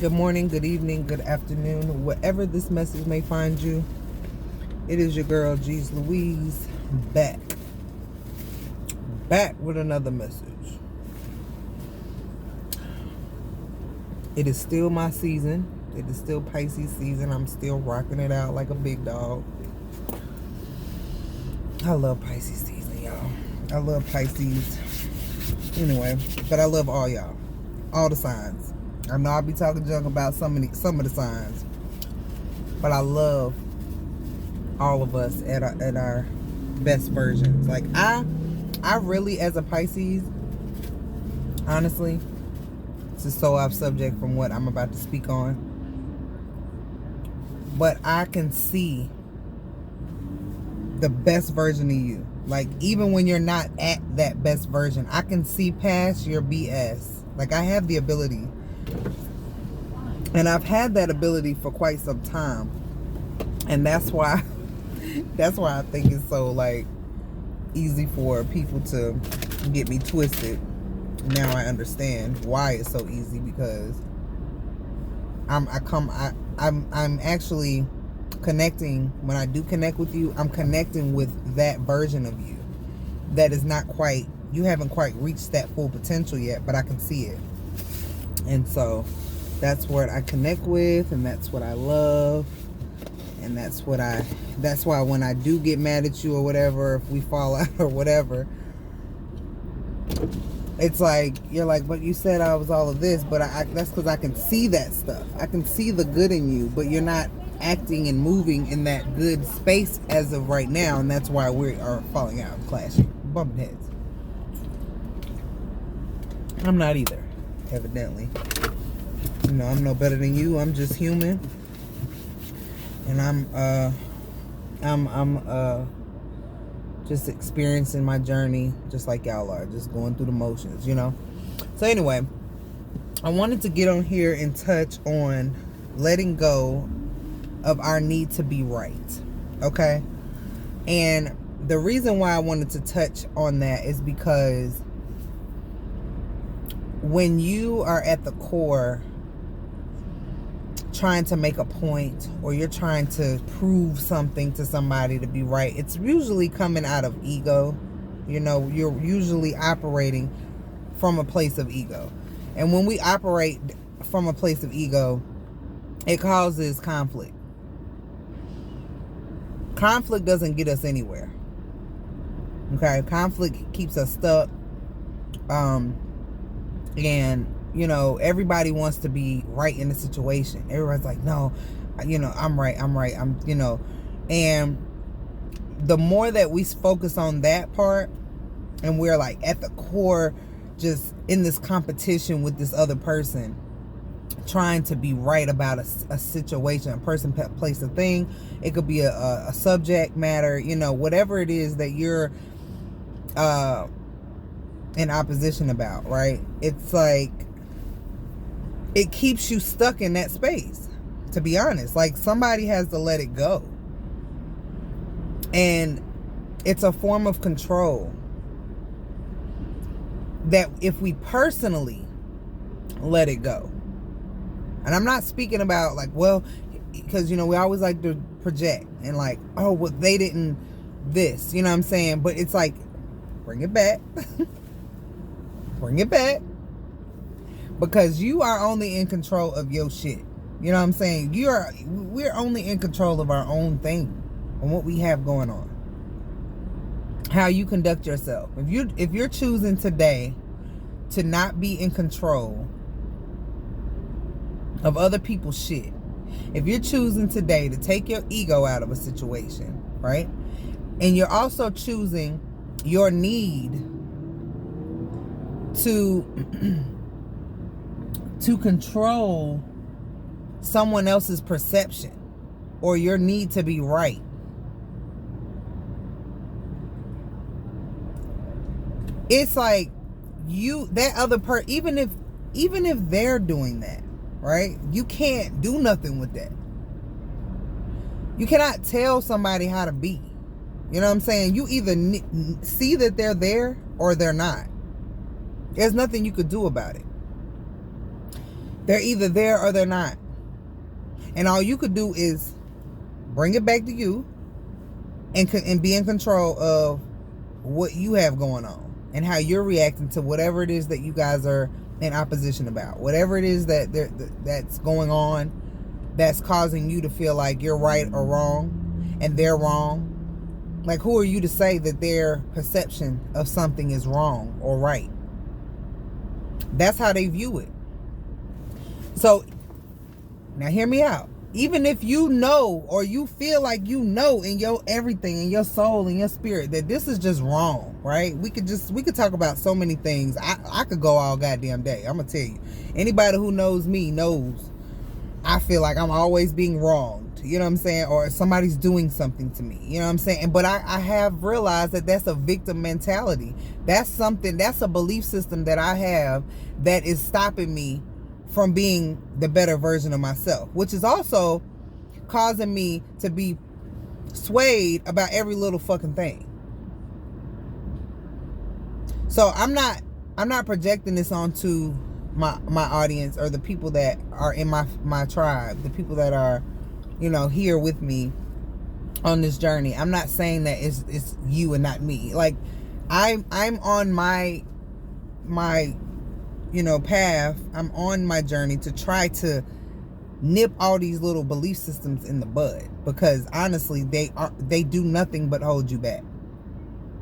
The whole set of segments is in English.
Good morning, good evening, good afternoon, wherever this message may find you. It is your girl, G's Louise, back with another message. It is still my season. It is still Pisces season. I'm still rocking it out like a big dog. I love Pisces season, y'all. I love Pisces. Anyway, but I love all y'all. All the signs. I know I'll be talking junk about some of the signs, but I love all of us at our best versions. Like I really, as a Pisces, honestly, this is so off subject from what I'm about to speak on, but I can see the best version of you. Like even when you're not at that best version, I can see past your BS. Like I have the ability. And I've had that ability for quite some time. And that's why I think it's so like easy for people to get me twisted. Now I understand why it's so easy, because I'm actually connecting. When I do connect with you, I'm connecting with that version of you that is not quite, you haven't quite reached that full potential yet, but I can see it. And so that's what I connect with, and that's what I love, and that's why when I do get mad at you or whatever, if we fall out or whatever, it's like, you're like, but you said I was all of this, but that's because I can see that stuff. I can see the good in you, but you're not acting and moving in that good space as of right now, and that's why we are falling out and clashing, bumping heads. I'm not either, evidently. You know, I'm no better than you. I'm just human, and I'm just experiencing my journey, just like y'all are, just going through the motions, you know. So anyway, I wanted to get on here and touch on letting go of our need to be right, okay? And the reason why I wanted to touch on that is because when you are at the core trying to make a point, or you're trying to prove something to somebody to be right, it's usually coming out of ego. You know, you're usually operating from a place of ego. And when we operate from a place of ego, it causes conflict. Conflict doesn't get us anywhere. Okay? Conflict keeps us stuck. And you know, everybody wants to be right in the situation. Everybody's like, no, you know, I'm right, you know. And the more that we focus on that part, and we're like at the core, just in this competition with this other person, trying to be right about a situation, a person, place, a thing. It could be a subject matter, you know, whatever it is that you're in opposition about, right? It's like, it keeps you stuck in that space, to be honest. Like, somebody has to let it go. And it's a form of control that if we personally let it go, and I'm not speaking about like, well, because, you know, we always like to project and like, oh, well, they didn't this, you know what I'm saying? But it's like, bring it back. Bring it back. Because you are only in control of your shit. You know what I'm saying? We're only in control of our own thing and what we have going on. How you conduct yourself. If you're choosing today to not be in control of other people's shit, if you're choosing today to take your ego out of a situation, right? And you're also choosing your need to control someone else's perception, or your need to be right, it's like that other person, even if they're doing that, right? You can't do nothing with that. You cannot tell somebody how to be. You know what I'm saying? You either see that they're there or they're not. There's nothing you could do about it. They're either there or they're not. And all you could do is bring it back to you and be in control of what you have going on and how you're reacting to whatever it is that you guys are in opposition about. Whatever it is that's going on that's causing you to feel like you're right or wrong and they're wrong. Like, who are you to say that their perception of something is wrong or right? That's how they view it. So, now hear me out. Even if you know, or you feel like you know in your everything, in your soul, in your spirit, that this is just wrong, right? We could talk about so many things. I could go all goddamn day. I'm gonna tell you. Anybody who knows me knows I feel like I'm always being wronged. You know what I'm saying? Or somebody's doing something to me. You know what I'm saying? But I have realized that that's a victim mentality. That's a belief system that I have that is stopping me from being the better version of myself, which is also causing me to be swayed about every little fucking thing. So I'm not projecting this onto my audience or the people that are in my tribe, the people that are, you know, here with me on this journey. I'm not saying that it's you and not me. Like, I'm on my you know, path. I'm on my journey to try to nip all these little belief systems in the bud, because honestly they do nothing but hold you back.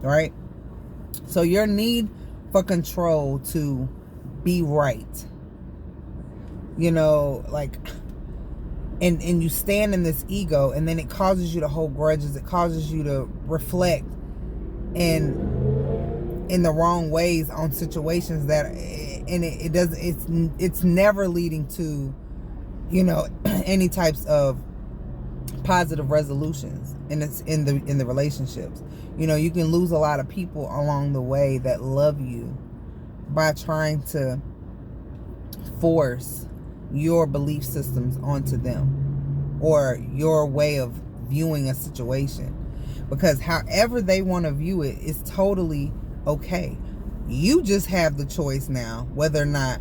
Right? So your need for control to be right, you know, like, and you stand in this ego, and then it causes you to hold grudges. It causes you to reflect in the wrong ways on situations that, and it does, it's never leading to, you know, any types of positive resolutions in the relationships. You know, you can lose a lot of people along the way that love you by trying to force your belief systems onto them, or your way of viewing a situation, because however they want to view it is totally okay. You just have the choice now whether or not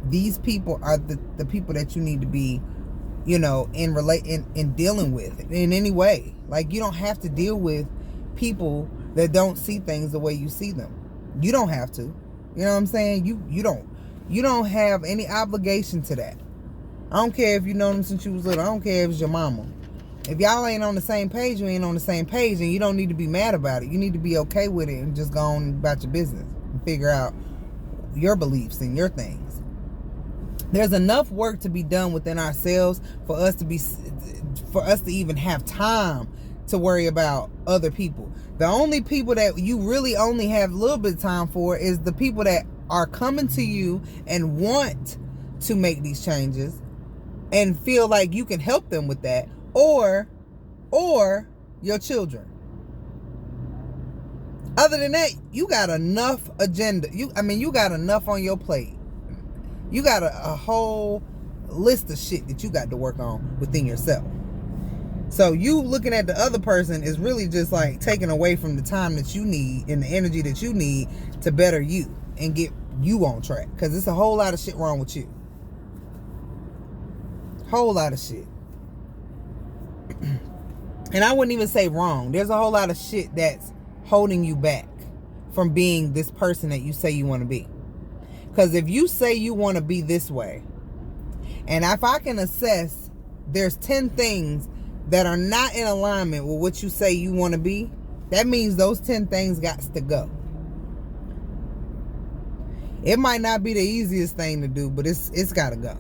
these people are the people that you need to be, you know, in dealing with in any way. Like, you don't have to deal with people that don't see things the way you see them. You don't have to. You know what I'm saying? You don't have any obligation to that. I don't care if you know them since you was little. I don't care if it's your mama. If y'all ain't on the same page, you ain't on the same page, and you don't need to be mad about it. You need to be okay with it and just go on about your business and figure out your beliefs and your things. There's enough work to be done within ourselves for us to even have time to worry about other people. The only people that you really only have a little bit of time for is the people that are coming to you and want to make these changes and feel like you can help them with that, or your children. Other than that, you got enough agenda. You got enough on your plate. You got a whole list of shit that you got to work on within yourself. So you looking at the other person is really just like taking away from the time that you need and the energy that you need to better you and get you on track. Because it's a whole lot of shit wrong with you. Whole lot of shit. And I wouldn't even say wrong. There's a whole lot of shit that's holding you back from being this person that you say you want to be. Because if you say you want to be this way, and if I can assess there's 10 things that are not in alignment with what you say you want to be, that means those 10 things got to go. It might not be the easiest thing to do, but it's got to go.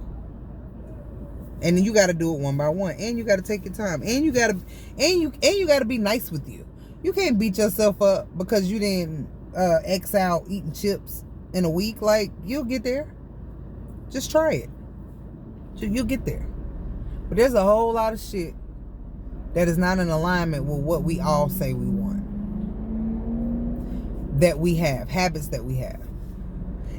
And then you got to do it one by one, and you got to take your time, and you got to be nice with you. You can't beat yourself up because you didn't X out eating chips in a week. Like, you'll get there. Just try it. You'll get there. But there's a whole lot of shit that is not in alignment with what we all say we want. That we have. Habits that we have.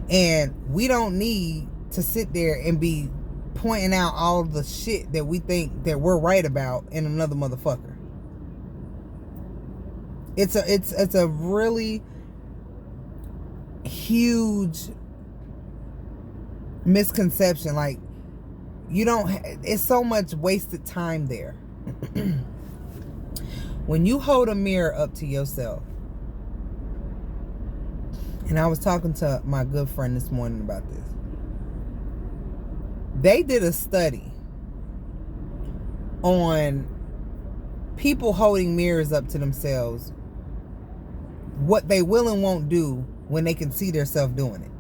And we don't need to sit there and be pointing out all the shit that we think that we're right about in another motherfucker. It's a really huge misconception. Like, you don't, it's so much wasted time there. When you hold a mirror up to yourself, and I was talking to my good friend this morning about this. They did a study on people holding mirrors up to themselves, what they will and won't do when they can see themselves doing it,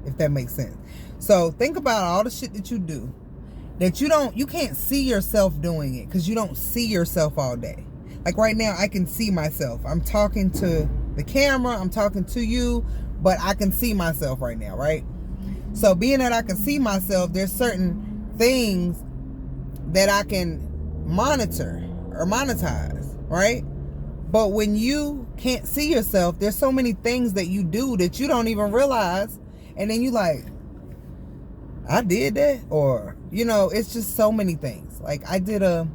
if that makes sense. So think about all the shit that you do that you can't see yourself doing it because you don't see yourself all day. Like right now, I can see myself. I'm talking to the camera, I'm talking to you, but I can see myself right now, right? So being that I can see myself, there's certain things that I can monitor or monetize, right? But when you can't see yourself, there's so many things that you do that you don't even realize. And then you like, I did that? Or, you know, it's just so many things. Like I did a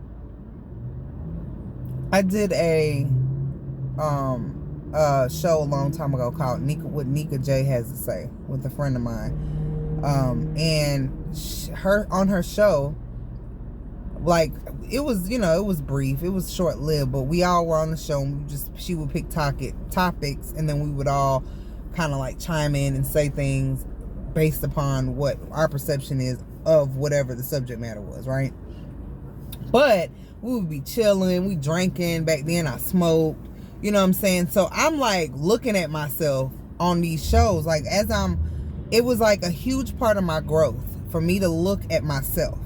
show a long time ago called What Nika J Has to Say with a friend of mine. And on her show, like it was, you know, it was brief, it was short lived, but we all were on the show and she would pick topics, and then we would all kind of like chime in and say things based upon what our perception is of whatever the subject matter was, right? But we would be chilling, we drinking. Back then I smoked, you know what I'm saying? So I'm like looking at myself on these shows, like it was like a huge part of my growth for me to look at myself,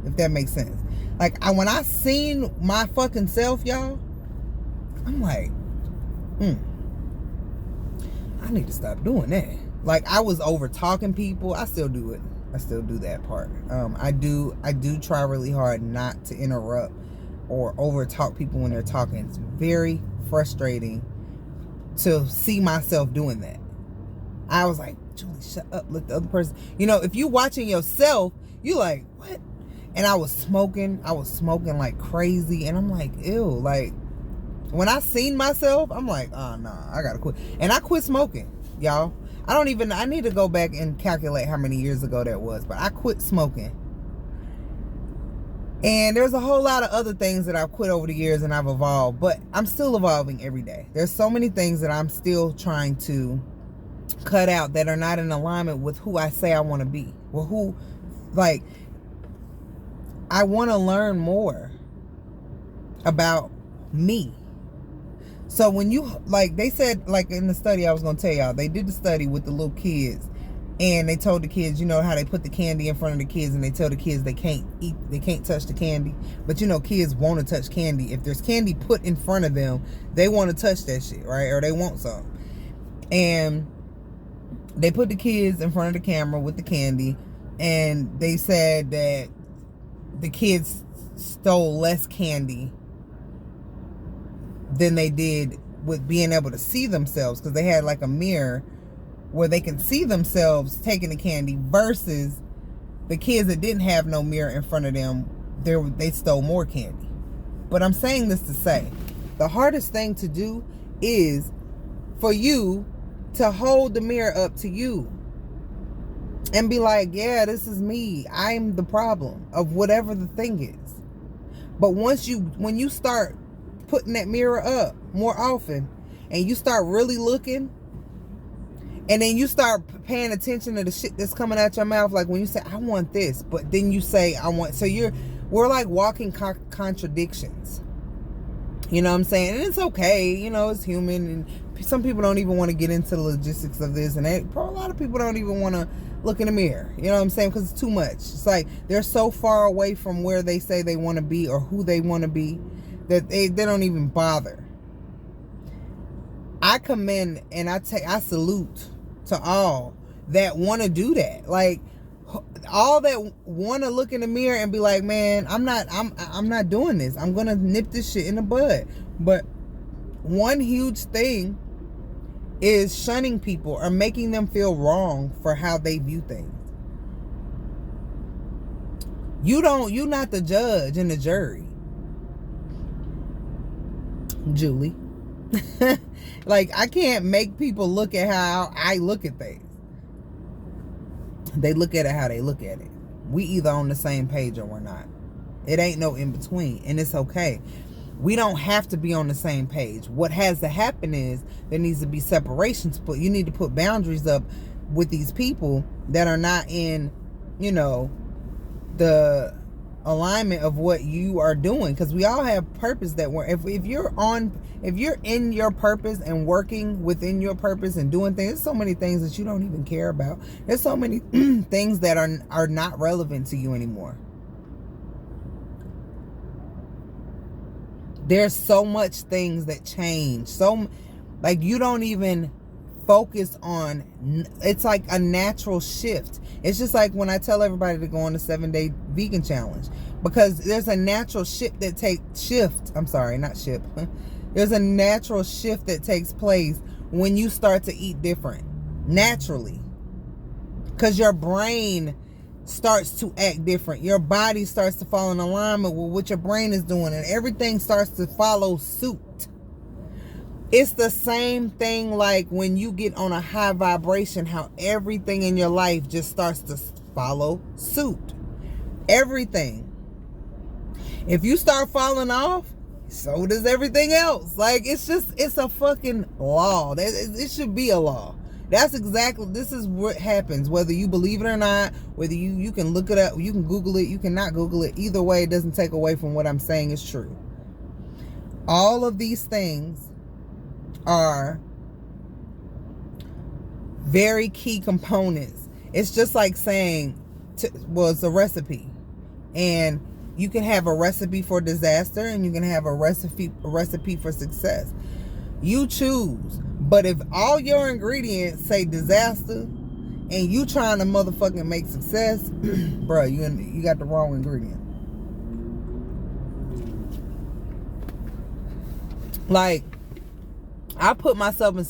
if that makes sense. Like when I seen my fucking self, y'all, I'm like, I need to stop doing that. Like I was over talking people. I still do it. I still do that part. I do try really hard not to interrupt or over talk people when they're talking. It's very frustrating to see myself doing that. I was like, Julie, shut up, let the other person, you know, if you watching yourself, you like, what? And I was smoking like crazy, and I'm like, ew. Like when I seen myself, I'm like, oh nah, I gotta quit. And I quit smoking, y'all. I need to go back and calculate how many years ago that was, but I quit smoking. And there's a whole lot of other things that I've quit over the years, and I've evolved, but I'm still evolving every day. There's so many things that I'm still trying to cut out that are not in alignment with who I say I want to be. Well, I want to learn more about me. So when you, like they said, like in the study I was going to tell y'all, they did the study with the little kids, and they told the kids, you know how they put the candy in front of the kids, and they tell the kids they can't touch the candy. But you know, kids want to touch candy. If there's candy put in front of them, they want to touch that shit, right? Or they want some. And they put the kids in front of the camera with the candy, and they said that the kids stole less candy than they did with being able to see themselves, because they had like a mirror where they can see themselves taking the candy, versus the kids that didn't have no mirror in front of them, they stole more candy. But I'm saying this to say, the hardest thing to do is for you to hold the mirror up to you and be like, yeah, this is me. I'm the problem of whatever the thing is. But when you start putting that mirror up more often, and you start really looking, and then you start paying attention to the shit that's coming out your mouth, like when you say, I want this, but then you say, I want, so we're like walking contradictions. You know what I'm saying? And it's okay, you know, it's human, and some people don't even want to get into the logistics of this, and a lot of people don't even want to look in the mirror, you know what I'm saying, because it's too much. It's like they're so far away from where they say they want to be or who they want to be that they don't even bother. I commend and I salute to all that want to do that. Like all that want to look in the mirror and be like, man, I'm not doing this. I'm going to nip this shit in the bud. But one huge thing is shunning people or making them feel wrong for how they view things. You're not the judge and the jury, Julie. Like, I can't make people look at how I look at things. They look at it how they look at it. We either on the same page or we're not. It ain't no in between, and it's okay. We don't have to be on the same page. What has to happen is there needs to be separations, but you need to put boundaries up with these people that are not in, you know, the alignment of what you are doing, because we all have purpose that we're, if you're in your purpose and working within your purpose and doing things, there's so many things that you don't even care about. There's so many things that are not relevant to you anymore. There's so much things that change. So, like, you don't even focus on, it's like a natural shift. It's just like when I tell everybody to go on a 7-day vegan challenge, because there's a natural shift that there's a natural shift that takes place when you start to eat different naturally, because your brain starts to act different. Your body starts to fall in alignment with what your brain is doing, and everything starts to follow suit. It's the same thing like when you get on a high vibration, how everything in your life just starts to follow suit. Everything. If you start falling off, so does everything else. Like, it's a fucking law. It should be a law. This is what happens, whether you believe it or not, whether you can look it up, you can Google it, you cannot Google it. Either way, it doesn't take away from what I'm saying is true. All of these things are very key components. It's just like saying, it's a recipe. And you can have a recipe for disaster and you can have a recipe for success. You choose. But if all your ingredients say disaster and you trying to motherfucking make success, bro, you got the wrong ingredient. Like, I put myself in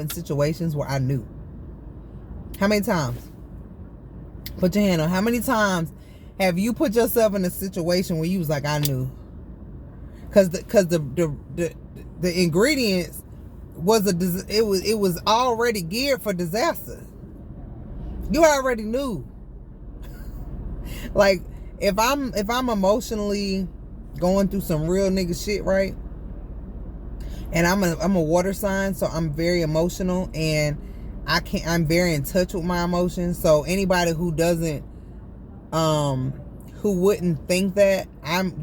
situations where I knew. How many times? Put your hand on. How many times have you put yourself in a situation where you was like, I knew? Because the ingredients it was already geared for disaster. You already knew. Like, if I'm emotionally going through some real nigga shit, right? And I'm a water sign, so I'm very emotional, and I'm very in touch with my emotions. So anybody who wouldn't think that,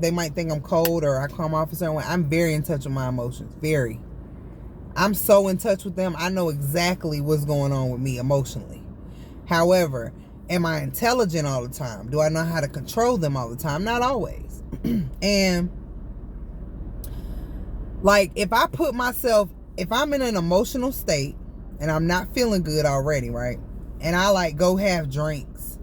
they might think I'm cold or I come off a certain way. I'm very in touch with my emotions. Very. I'm so in touch with them. I know exactly what's going on with me emotionally. However, am I intelligent all the time? Do I know how to control them all the time? Not always. And like, if I'm in an emotional state and I'm not feeling good already, right? And I like go have drinks,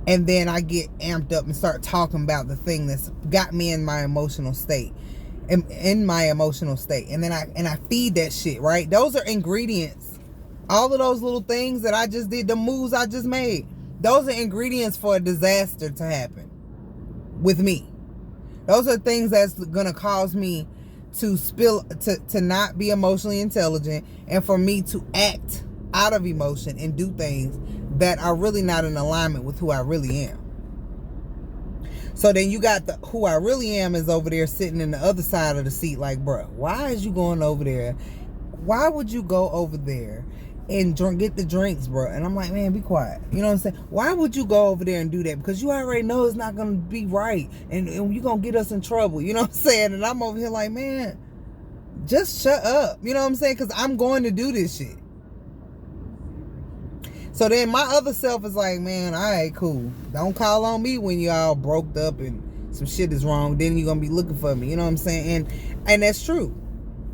and then I get amped up and start talking about the thing that's got me in my emotional state. In my emotional state, and then I feed that shit, right? Those are ingredients. All of those little things that I just did, the moves I just made, those are ingredients for a disaster to happen with me. Those are things that's gonna cause me to not be emotionally intelligent, and for me to act out of emotion and do things that are really not in alignment with who I really am. So then you got who I really am is over there sitting in the other side of the seat like, bro, why is you going over there? Why would you go over there and get the drinks, bro? And I'm like, man, be quiet. You know what I'm saying? Why would you go over there and do that? Because you already know it's not going to be right. And you're going to get us in trouble. You know what I'm saying? And I'm over here like, man, just shut up. You know what I'm saying? Because I'm going to do this shit. So then my other self is like, man, all right, cool. Don't call on me when you all broke up and some shit is wrong. Then you're going to be looking for me. You know what I'm saying? And that's true.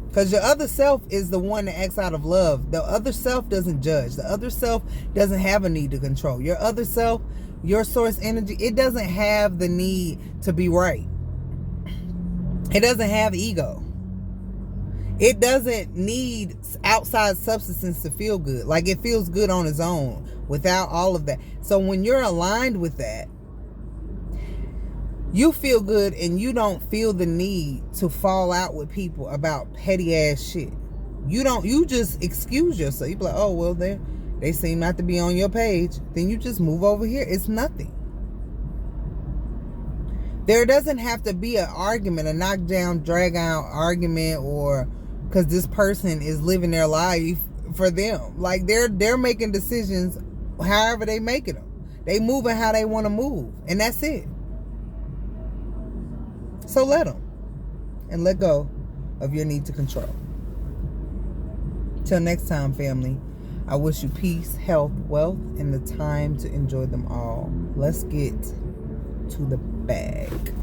Because your other self is the one that acts out of love. The other self doesn't judge. The other self doesn't have a need to control. Your other self, your source energy, it doesn't have the need to be right. It doesn't have ego. It doesn't need outside substance to feel good. Like, it feels good on its own without all of that. So when you're aligned with that, you feel good and you don't feel the need to fall out with people about petty ass shit. You just excuse yourself. You be like, oh, well, they seem not to be on your page. Then you just move over here. It's nothing. There doesn't have to be an argument, a knockdown, drag out argument, or because this person is living their life for them. Like they're making decisions however they making them. They moving how they want to move, and that's it. So let them, and let go of your need to control. Till next time, family, I wish you peace, health, wealth, and the time to enjoy them all. Let's get to the bag.